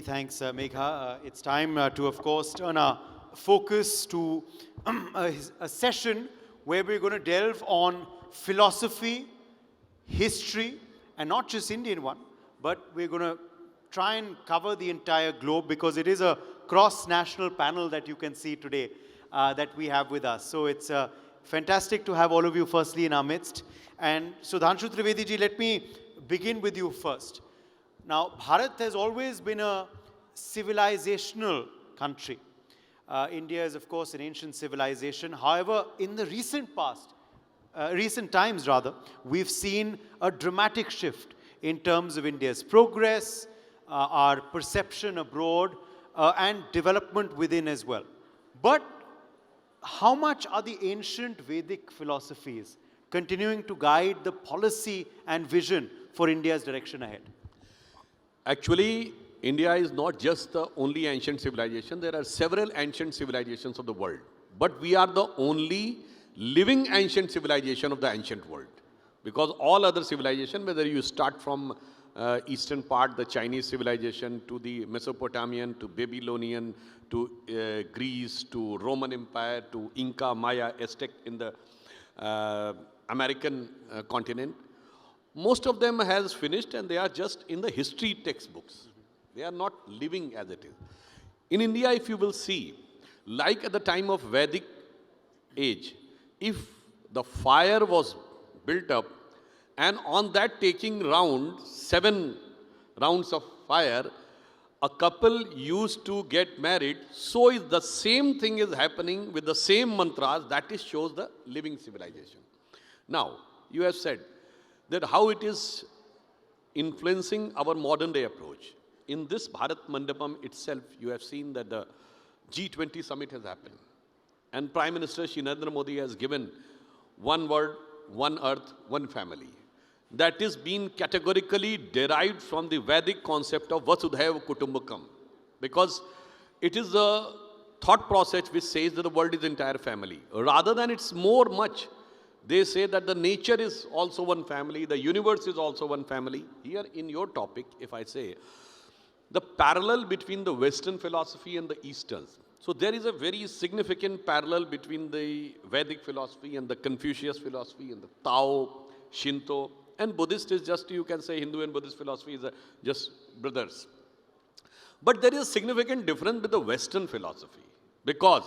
Many thanks, Megha. It's time to, of course, turn our focus to a session where we're going to delve on philosophy, history, and not just Indian one, but we're going to try and cover the entire globe because it is a cross-national panel that you can see today that we have with us. So it's fantastic to have all of you firstly in our midst. And Sudhanshu Trivedi ji, let me begin with you first. Now, Bharat has always been a civilizational country. India is, of course, an ancient civilization. However, in the recent past, recent times rather, we've seen a dramatic shift in terms of India's progress, our perception abroad, and development within as well. But how much are the ancient Vedic philosophies continuing to guide the policy and vision for India's direction ahead? Actually, India is not just the only ancient civilization. There are several ancient civilizations of the world. But we are the only living ancient civilization of the ancient world. Because all other civilization, whether you start from eastern part, the Chinese civilization, to the Mesopotamian, to Babylonian, to Greece, to Roman Empire, to Inca, Maya, Aztec in the American continent, most of them has finished and they are just in the history textbooks. They are not living as it is. In India, if you will see, like at the time of Vedic age, if the fire was built up and on that taking 7 rounds of fire, a couple used to get married. So is the same thing is happening with the same mantras. That is shows the living civilization. Now, you have said that how it is influencing our modern day approach. In this Bharat Mandapam itself, you have seen that the G20 summit has happened. And Prime Minister Shri Narendra Modi has given one word, one earth, one family. That is being categorically derived from the Vedic concept of Vasudhaiva Kutumbakam. Because it is a thought process which says that the world is entire family. Rather than it's more much, they say that the nature is also one family, the universe is also one family. Here in your topic, if I say, the parallel between the Western philosophy and the Eastern. So there is a very significant parallel between the Vedic philosophy and the Confucius philosophy and the Tao, Shinto, and Buddhist is just, you can say Hindu and Buddhist philosophy is just brothers. But there is a significant difference with the Western philosophy because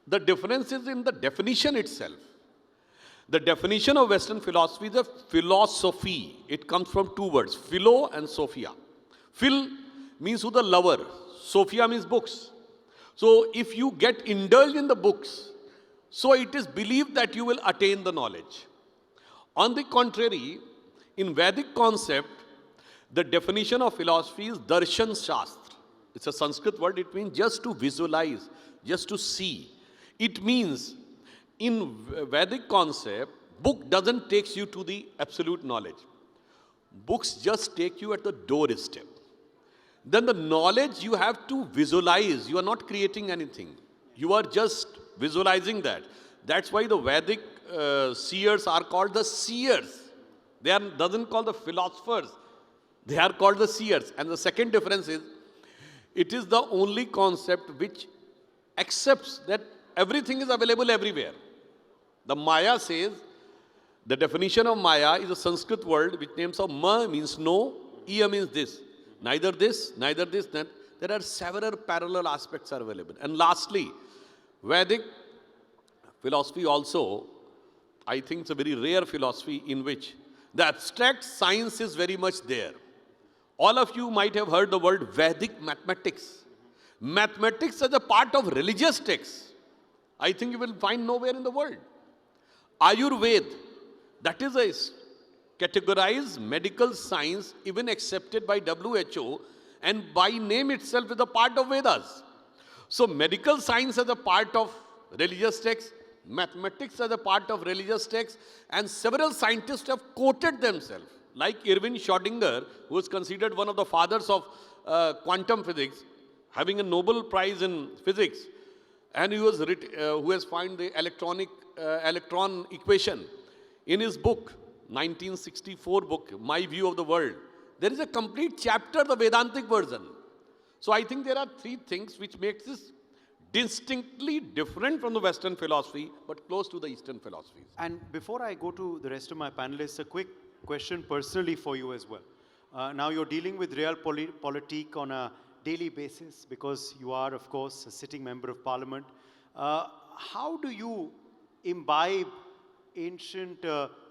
the difference is in the definition itself. The definition of Western philosophy is a philosophy. It comes from 2 words, philo and sophia. Phil means who the lover. Sophia means books. So if you get indulged in the books, so it is believed that you will attain the knowledge. On the contrary, in Vedic concept, the definition of philosophy is darshan shastra. It's a Sanskrit word. It means just to visualize, just to see. It means in Vedic concept, book doesn't take you to the absolute knowledge. Books just take you at the doorstep. Then the knowledge you have to visualize. You are not creating anything. You are just visualizing that. That's why the Vedic seers are called the seers. They are doesn't call the philosophers. They are called the seers. And the second difference is, it is the only concept which accepts that everything is available everywhere. The Maya says, the definition of Maya is a Sanskrit word which names of Ma means no, Iya means this. Neither this, that. There are several parallel aspects are available. And lastly, Vedic philosophy also, I think it's a very rare philosophy in which the abstract science is very much there. All of you might have heard the word Vedic mathematics. Mathematics as a part of religious texts, I think you will find nowhere in the world. Ayurveda, that is a categorized medical science even accepted by WHO and by name itself is a part of Vedas. So medical science as a part of religious texts, mathematics as a part of religious texts, and several scientists have quoted themselves. Like Erwin Schrödinger, who is considered one of the fathers of quantum physics, having a Nobel Prize in physics, and who has found the electron equation. In his book, 1964 book, My View of the World, there is a complete chapter, the Vedantic version. So I think there are three things which makes this distinctly different from the Western philosophy, but close to the Eastern philosophies. And before I go to the rest of my panelists, a quick question personally for you as well. Now you're dealing with realpolitik on a daily basis because you are, of course, a sitting member of parliament. How do you imbibe ancient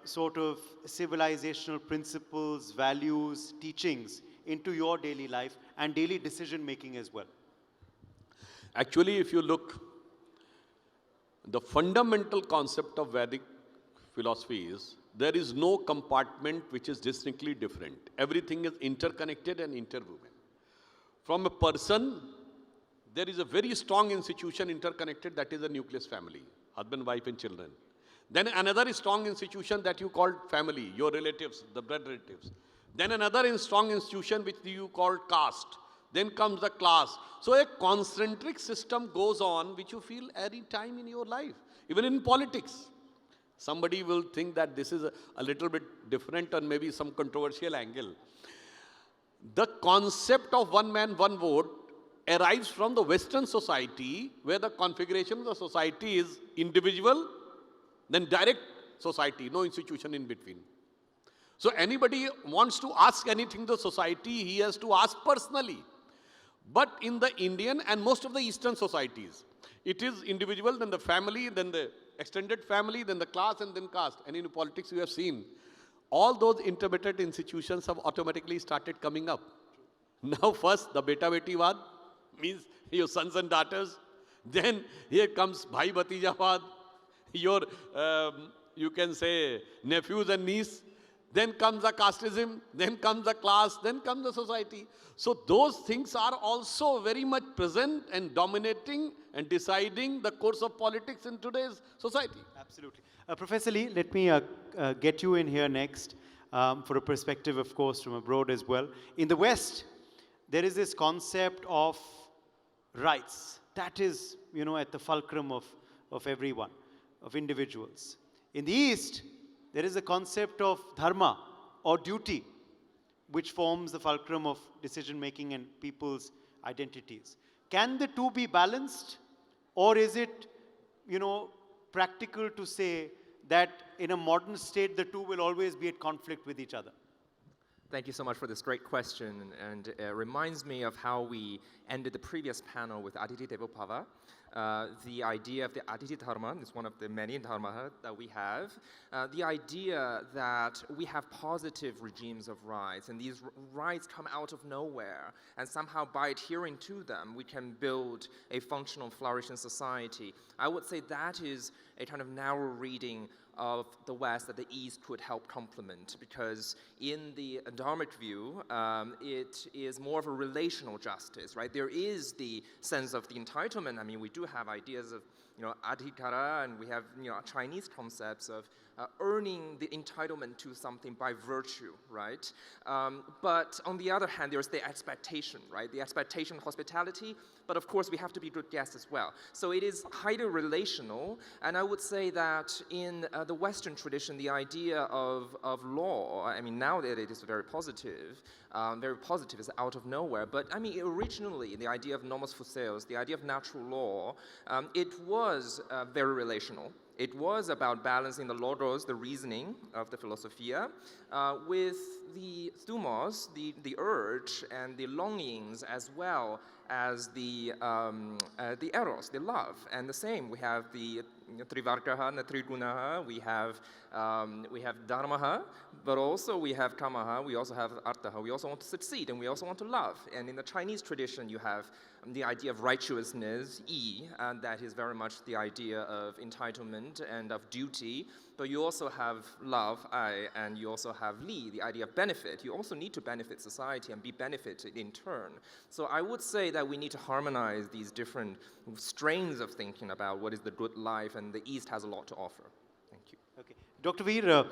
sort of civilizational principles, values, teachings into your daily life and daily decision making as well? Actually, if you look, the fundamental concept of Vedic philosophy is there is no compartment which is distinctly different. Everything is interconnected and interwoven. From a person, there is a very strong institution interconnected, that is a nucleus family, husband, wife and children. Then another strong institution that you call family, your relatives, the blood relatives. Then another strong institution which you call caste. Then comes the class. So a concentric system goes on which you feel every time in your life, even in politics. Somebody will think that this is a little bit different or maybe some controversial angle. The concept of one man, one vote arrives from the Western society where the configuration of the society is individual, then direct society, no institution in between. So anybody wants to ask anything to society, he has to ask personally. But in the Indian and most of the Eastern societies, it is individual, then the family, then the extended family, then the class, and then caste. And in politics, you have seen all those intermittent institutions have automatically started coming up. Now, first, the beta-beti vad means your sons and daughters. Then here comes bhai bhatija vad, your you can say nephews and niece. Then comes the casteism, then comes the class, then comes the society. So those things are also very much present and dominating and deciding the course of politics in today's society. Absolutely. Professor Lee, let me get you in here next for a perspective, of course, from abroad as well. In the West, there is this concept of rights. That is, at the fulcrum of everyone, of individuals. In the East, there is a concept of dharma or duty, which forms the fulcrum of decision making and people's identities. Can the two be balanced, or is it, practical to say that in a modern state the two will always be at conflict with each other? Thank you so much for this great question, and it reminds me of how we ended the previous panel with Aditi Devopava. The idea of the Aditi Dharma is one of the many dharma that we have. The idea that we have positive regimes of rights, and these rights come out of nowhere, and somehow by adhering to them, we can build a functional, flourishing society. I would say that is a kind of narrow reading of the West that the East could help complement, because in the Dharmic view, it is more of a relational justice, right? There is the sense of the entitlement. I mean, we do have ideas of, adhikara, and we have, Chinese concepts of earning the entitlement to something by virtue, right? But on the other hand, there's the expectation, right? The expectation of hospitality, but of course we have to be good guests as well. So it is highly relational, and I would say that in the Western tradition, the idea of law, I mean, now that it is very positive is out of nowhere, but I mean, originally, the idea of nomos physeos, the idea of natural law, it was very relational. It was about balancing the logos, the reasoning of the philosophia, with the thumos, the urge, and the longings, as well as the eros, the love. And the same, we have the trivargaha and the trigunaha, we have dharmaha, but also we have kamaha, we also have arthaha, we also want to succeed, and we also want to love. And in the Chinese tradition, you have the idea of righteousness, yi, and that is very much the idea of entitlement and of duty. But you also have love, I, and you also have li, the idea of benefit. You also need to benefit society and be benefited in turn. So I would say that we need to harmonize these different strains of thinking about what is the good life, and the East has a lot to offer. Thank you. Okay. Dr. Veer,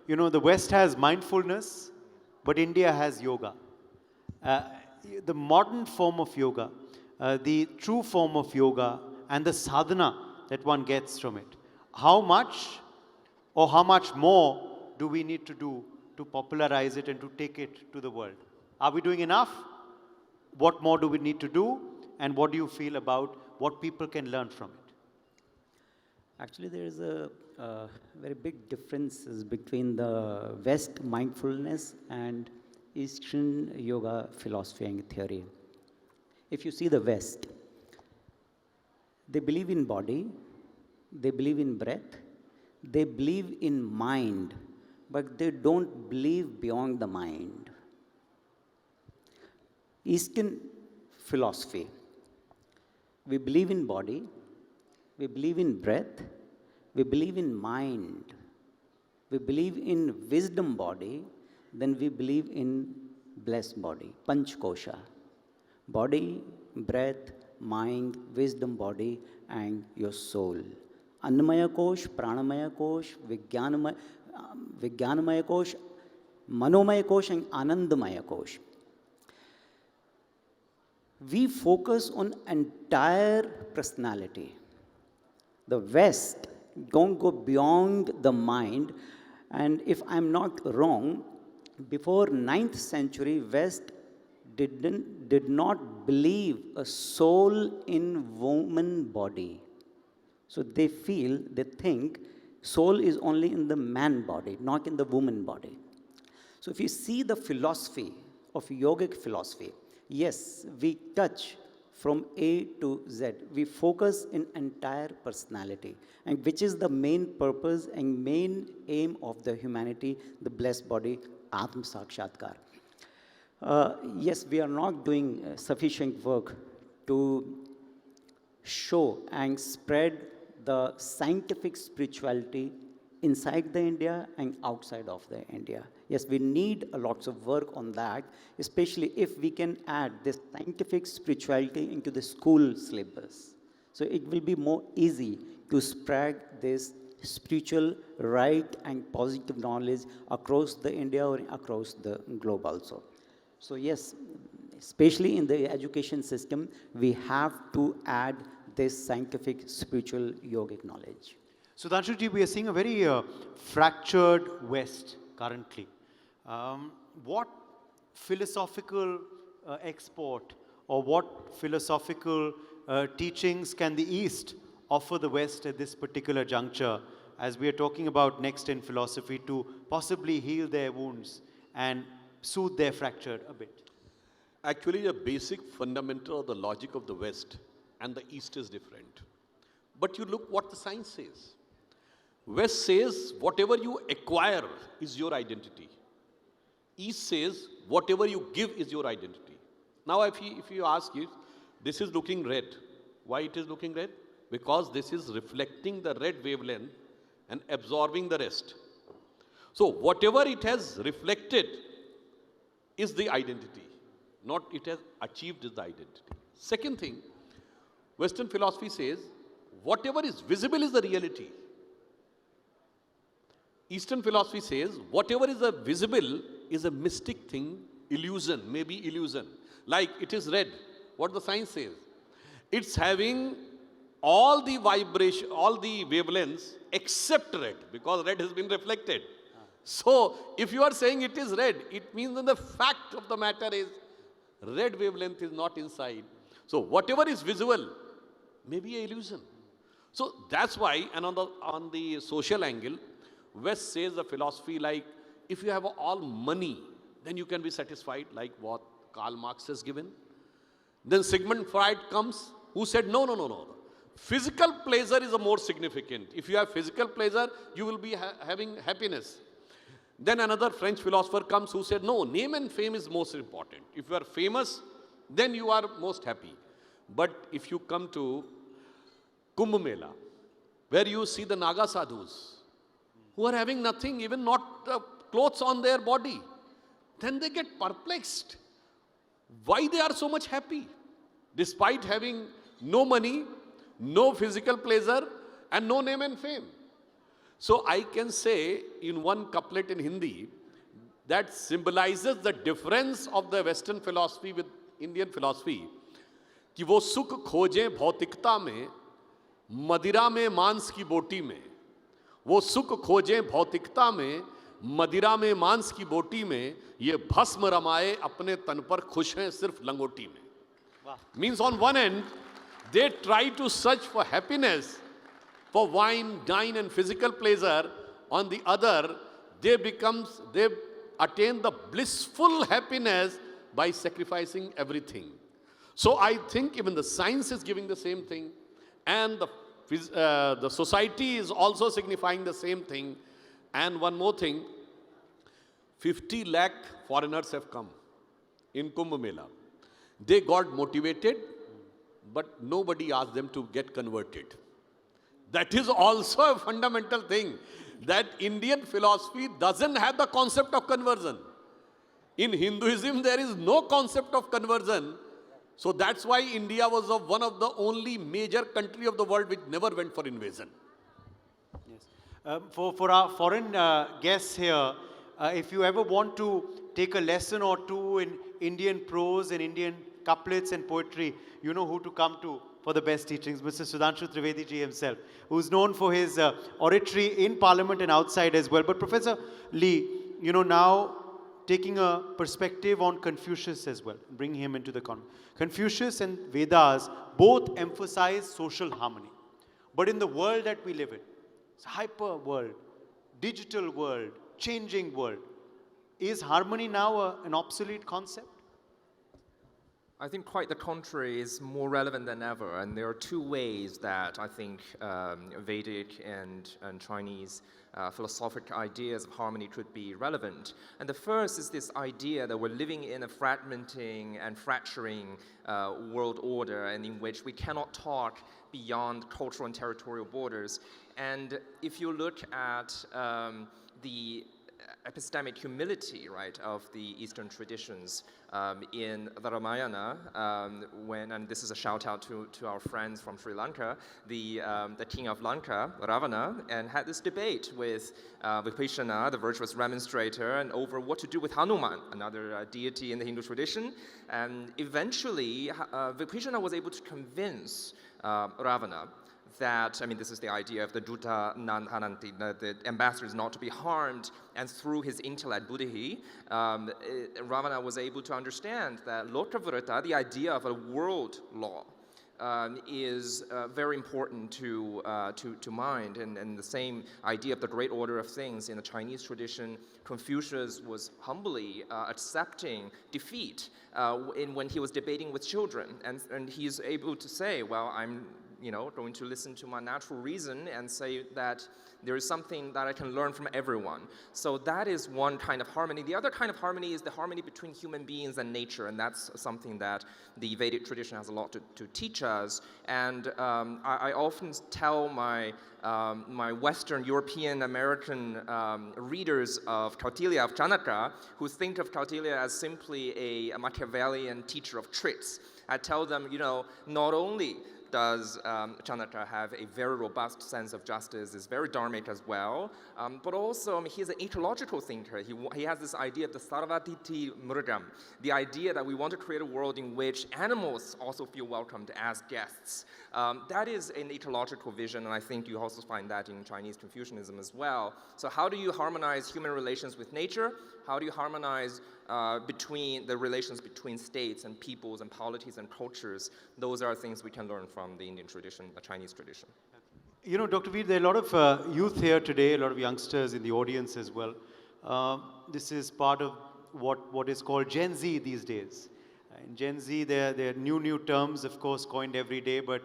the West has mindfulness, but India has yoga. The modern form of yoga, the true form of yoga, and the sadhana that one gets from it. How much or how much more do we need to do to popularize it and to take it to the world? Are we doing enough? What more do we need to do? And what do you feel about what people can learn from it? Actually, there is a very big differences between the West mindfulness and Eastern yoga philosophy and theory. If you see the West, they believe in body, they believe in breath, they believe in mind, but they don't believe beyond the mind. Eastern philosophy, we believe in body, we believe in breath, we believe in mind, we believe in wisdom body, then we believe in blessed body, Panch Kosha. Body, breath, mind, wisdom body, and your soul. Annamaya Kosh, Pranamaya Kosh, Vijnanamaya Kosh, Manomaya Kosh, and Anandamaya Kosh. We focus on entire personality. The West don't go beyond the mind, and if I'm not wrong, before 9th century, West did not believe a soul in woman body. So they think soul is only in the man body, not in the woman body. So if you see the philosophy of yogic philosophy, yes, we touch from A to Z. We focus in entire personality, and which is the main purpose and main aim of the humanity, the blessed body, Atma Sakshatkar. Yes, we are not doing sufficient work to show and spread the scientific spirituality inside the India and outside of the India. Yes, we need a lots of work on that, especially if we can add this scientific spirituality into the school syllabus. So it will be more easy to spread this spiritual right and positive knowledge across the India or across the globe also. So yes, especially in the education system, we have to add this scientific, spiritual, yogic knowledge. Sudhanshu ji, we are seeing a very fractured West currently. What philosophical export or what philosophical teachings can the East offer the West at this particular juncture, as we are talking about next in philosophy, to possibly heal their wounds and soothe their fracture a bit? Actually, the basic fundamental of the logic of the West and the East is different. But you look what the science says. West says whatever you acquire is your identity. East says whatever you give is your identity. Now if you ask if this is looking red, why it is looking red? Because this is reflecting the red wavelength and absorbing the rest. So whatever it has reflected is the identity, not it has achieved is the identity. Second thing, Western philosophy says whatever is visible is the reality. Eastern philosophy says whatever is visible is a mystic thing, illusion, maybe illusion. Like it is red, what the science says. It's having all the vibration, all the wavelengths except red, because red has been reflected. So if you are saying it is red, it means that the fact of the matter is red wavelength is not inside. So whatever is visible may be an illusion. So that's why, and on the social angle, West says the philosophy like, if you have all money, then you can be satisfied, like what Karl Marx has given. Then Sigmund Freud comes, who said, no. Physical pleasure is a more significant. If you have physical pleasure, you will be having happiness. Then another French philosopher comes who said, no, name and fame is most important. If you are famous, then you are most happy. But if you come to Kumbh Mela, where you see the Naga sadhus, who are having nothing, even not clothes on their body, then they get perplexed. Why they are so much happy? Despite having no money, no physical pleasure, and no name and fame. So I can say in one couplet in Hindi that symbolizes the difference of the Western philosophy with Indian philosophy, कि वो सुख खोजें भौतिकता में, मदिरा में मांस की बोटी में. वो सुख खोजें भौतिकता में, मदिरा में मांस की बोटी में, ये भस्म रमाए अपने तन पर खुश हैं सिर्फ लंगोटी में. Means on one end, they try to search for happiness, for wine, dine and physical pleasure. On the other, they attain the blissful happiness by sacrificing everything. So I think even the science is giving the same thing, and the society is also signifying the same thing. And one more thing, 50 lakh foreigners have come in Kumbh Mela. They got motivated, but nobody asked them to get converted. That is also a fundamental thing, that Indian philosophy doesn't have the concept of conversion. In Hinduism, there is no concept of conversion. So that's why India was one of the only major country of the world which never went for invasion. Yes. For our foreign guests here, if you ever want to take a lesson or two in Indian prose and Indian couplets and poetry, you know who to come to for the best teachings, Mr. Sudhanshu Trivedi ji himself, who's known for his oratory in Parliament and outside as well. But Professor Lee, you know, now taking a perspective on Confucius as well, bringing him into the conversation. Confucius and Vedas both emphasize social harmony. But in the world that we live in, it's a hyper world, digital world, changing world, is harmony now an obsolete concept? I think quite the contrary is more relevant than ever, and there are two ways that I think Vedic and Chinese philosophic ideas of harmony could be relevant. And the first is this idea that we're living in a fragmenting and fracturing world order, and in which we cannot talk beyond cultural and territorial borders. And if you look at the epistemic humility, right, of the Eastern traditions in the Ramayana, and this is a shout out to our friends from Sri Lanka, the king of Lanka, Ravana, and had this debate with Vibhishana, the virtuous remonstrator, and over what to do with Hanuman, another deity in the Hindu tradition. And eventually, Vibhishana was able to convince Ravana that, I mean, this is the idea of the Duta Nanhananti, the ambassador is not to be harmed, and through his intellect, buddhi, Ravana was able to understand that Lokavrata, the idea of a world law, is very important to mind, and the same idea of the great order of things in the Chinese tradition. Confucius was humbly accepting defeat when he was debating with children, and he's able to say, well, I'm going to listen to my natural reason and say that there is something that I can learn from everyone. So that is one kind of harmony. The other kind of harmony is the harmony between human beings and nature, and that's something that the Vedic tradition has a lot to teach us. And I often tell my Western European American readers of Kautilya, of Chanakya, who think of Kautilya as simply a Machiavellian teacher of tricks. I tell them, not only does Chanakya have a very robust sense of justice, is very dharmic as well, but also he's an ecological thinker. He has this idea of the sarvatiti mrigam, the idea that we want to create a world in which animals also feel welcomed as guests. That is an ecological vision, and I think you also find that in Chinese Confucianism as well. So how do you harmonize human relations with nature? How do you harmonize between the relations between states and peoples and polities and cultures? Those are things we can learn from the Indian tradition, the Chinese tradition. Dr. Veer, there are a lot of youth here today, a lot of youngsters in the audience as well. This is part of what is called Gen Z these days. In Gen Z, there are new terms, of course, coined every day, but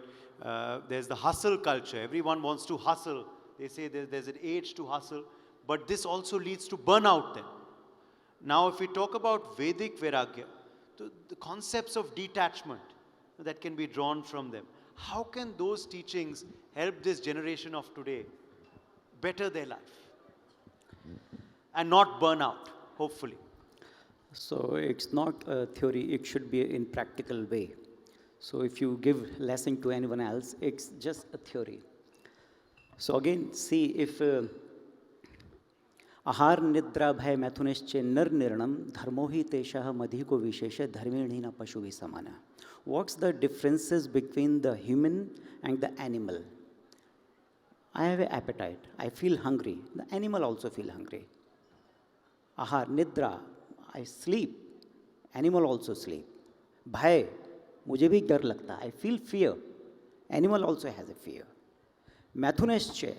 there's the hustle culture. Everyone wants to hustle. They say there's an age to hustle, but this also leads to burnout then. Now, if we talk about Vedic Vairagya, the concepts of detachment that can be drawn from them, how can those teachings help this generation of today better their life and not burn out, hopefully? So it's not a theory, it should be in practical way. So if you give lesson to anyone else, it's just a theory. So again, see if आहार निद्रा भय मैथुनिश्चे नर निर्णम धर्मो ही तेषः मधिको विशेष धर्मेण न पशु भी समाना. What's the differences between the human and the animal? I have an appetite. I feel hungry. The animal also feel hungry. Ahar, Nidra, I sleep. Animal also sleep. Bhai, मुझे भी डर लगता है. I feel fear. Animal also has a fear. मैथुनिश्चय,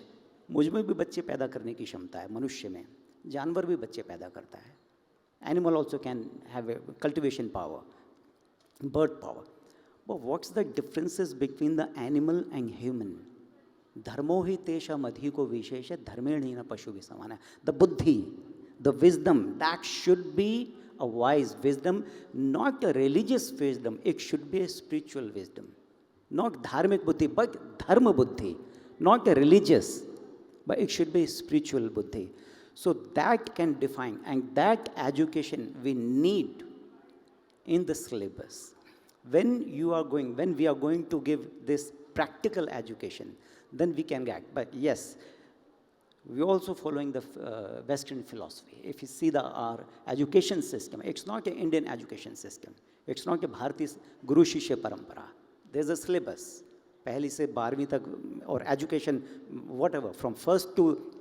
मुझ में भी बच्चे पैदा करने की क्षमता है मनुष्य में. जानवर भी बच्चे पैदा करता है. Animal also can have a cultivation power, birth power. But what's the differences between the animal and human? धर्मो ही तेषा मधि को विशेष धर्मेण ही न पशु भी समान है. The buddhi, the wisdom, that should be a wise wisdom, not a religious wisdom. It should be a spiritual wisdom. Not dharmic buddhi, but dharma buddhi. Not a religious, but it should be spiritual buddhi. So that can define, and that education we need in the syllabus. When we are going to give this practical education, then we can get. But yes, we're also following the Western philosophy. If you see our education system, it's not an Indian education system. It's not a Bharati Guru Shishya Parampara. There's a syllabus. पहली से 12वीं तक, or education, whatever, from first to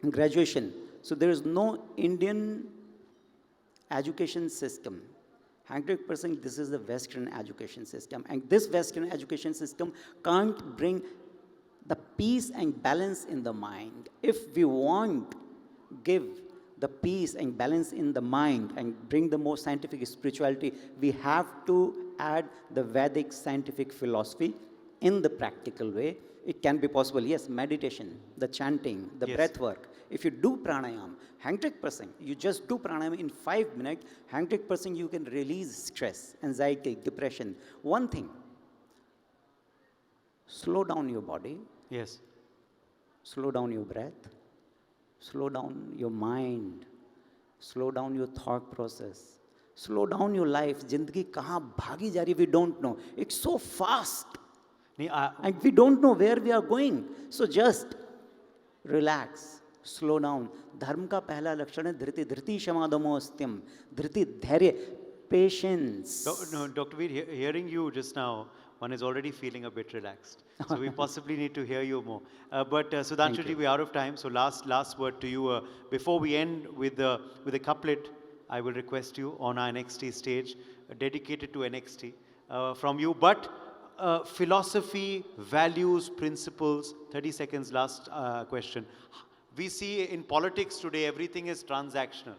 graduation. So there is no Indian education system. 100% this is the Western education system. And this Western education system can't bring the peace and balance in the mind. If we want to give the peace and balance in the mind and bring the more scientific spirituality, we have to add the Vedic scientific philosophy in the practical way. It can be possible, yes, meditation, the chanting, the breath work. If you do pranayam, 100%, you just do pranayam in 5 minutes, 100% you can release stress, anxiety, depression. One thing, slow down your body. Yes. Slow down your breath. Slow down your mind. Slow down your thought process. Slow down your life. Zindagi kahan bhagi ja rahi, we don't know. It's so fast. And we don't know where we are going. So just relax. Slow down. धर्म का पहला लक्षण है धृति. धृति क्षमादमोस्त्यम. धृति धैर्य. Patience. No, Dr. Veer, hearing you just now, one is already feeling a bit relaxed. So we possibly need to hear you more. But Sudhanshu ji, we're out of time. So last word to you. Before we end with a couplet, I will request you on our NXT stage, dedicated to NXT, from you. But philosophy, values, principles, 30 seconds, last question. We see in politics today, everything is transactional.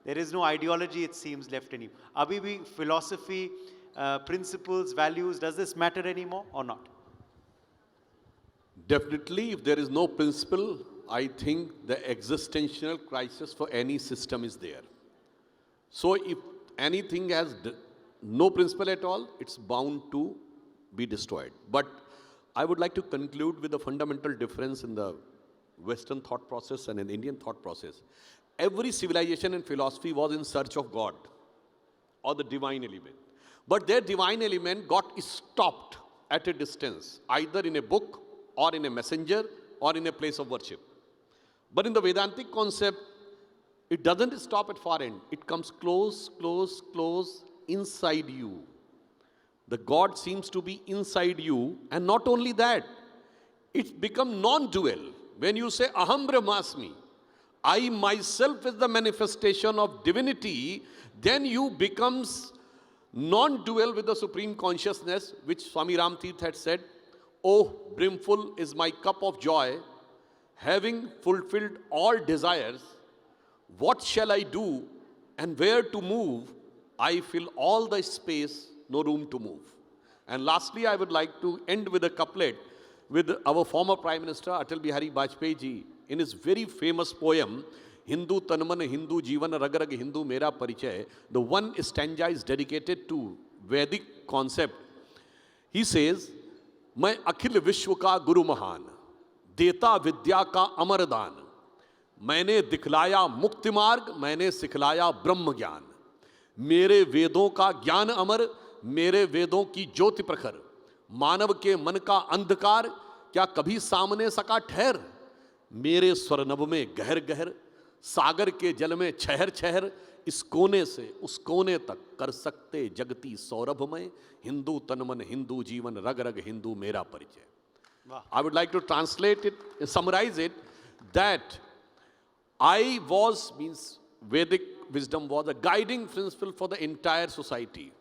There is no ideology, it seems, left in you. Abhi bhi philosophy, principles, values, does this matter anymore or not? Definitely, if there is no principle, I think the existential crisis for any system is there. So if anything has no principle at all, it's bound to be destroyed. But I would like to conclude with a fundamental difference in the Western thought process and in Indian thought process. Every civilization and philosophy was in search of God or the divine element. But their divine element got stopped at a distance, either in a book or in a messenger or in a place of worship. But in the Vedantic concept, it doesn't stop at far end. It comes close, close, close inside you. The God seems to be inside you, and not only that, it's become non-dual. When you say, Aham Brahmasmi, I myself is the manifestation of divinity, then you becomes non-dual with the supreme consciousness, which Swami Ram Tirth had said, Oh, brimful is my cup of joy, having fulfilled all desires, what shall I do and where to move? I fill all the space, no room to move. And lastly, I would like to end with a couplet with our former Prime Minister Atal Bihari Vajpayee ji in his very famous poem, Hindu Tanman, Hindu Jeevan, Rag Rag Hindu Mera Parichay. The one stanza is dedicated to Vedic concept. He says, मैं अखिल विश्व का गुरु महान, देता विद्या का अमर दान, मैंने दिखलाया मुक्ति मार्ग, मैंने सिखलाया ब्रह्म ज्ञान, मेरे वेदों का ज्ञान अमर, मेरे वेदों की ज्योति प्रखर, मानव के मन का अंधकार क्या कभी सामने सका ठहर, मेरे स्वरनभ में गहर गहर, सागर के जल में छहर छहर, इस कोने से उस कोने तक कर सकते जगती सौरभ में, हिंदू तनमन हिंदू जीवन रग रग हिंदू मेरा परिचय. I would like to translate it, summarize it, that I was, means Vedic wisdom was a guiding principle for the entire society.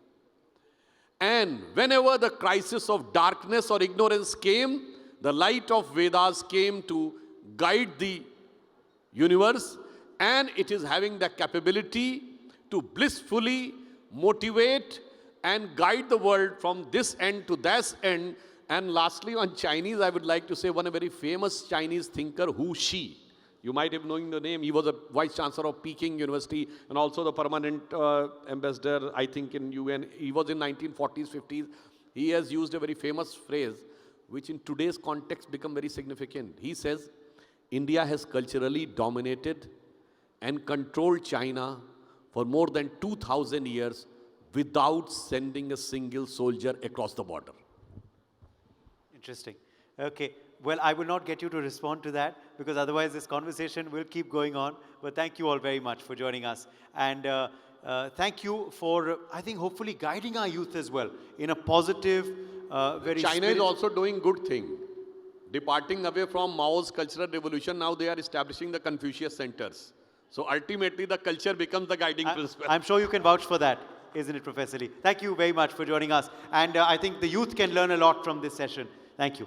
And whenever the crisis of darkness or ignorance came, the light of Vedas came to guide the universe, and it is having the capability to blissfully motivate and guide the world from this end to that end. And lastly, on Chinese, I would like to say one very famous Chinese thinker, Shri. You might have known the name. He was a vice chancellor of Peking University and also the permanent ambassador, I think, in UN. He was in 1940s, 50s. He has used a very famous phrase, which in today's context become very significant. He says, India has culturally dominated and controlled China for more than 2,000 years without sending a single soldier across the border. Interesting. Okay. Well, I will not get you to respond to that because otherwise this conversation will keep going on. But thank you all very much for joining us. And thank you for, I think, hopefully guiding our youth as well in a positive, very China is also doing good thing. Departing away from Mao's cultural revolution, now they are establishing the Confucius centers. So ultimately the culture becomes the guiding principle. I'm sure you can vouch for that, isn't it, Professor Lee? Thank you very much for joining us. And I think the youth can learn a lot from this session. Thank you.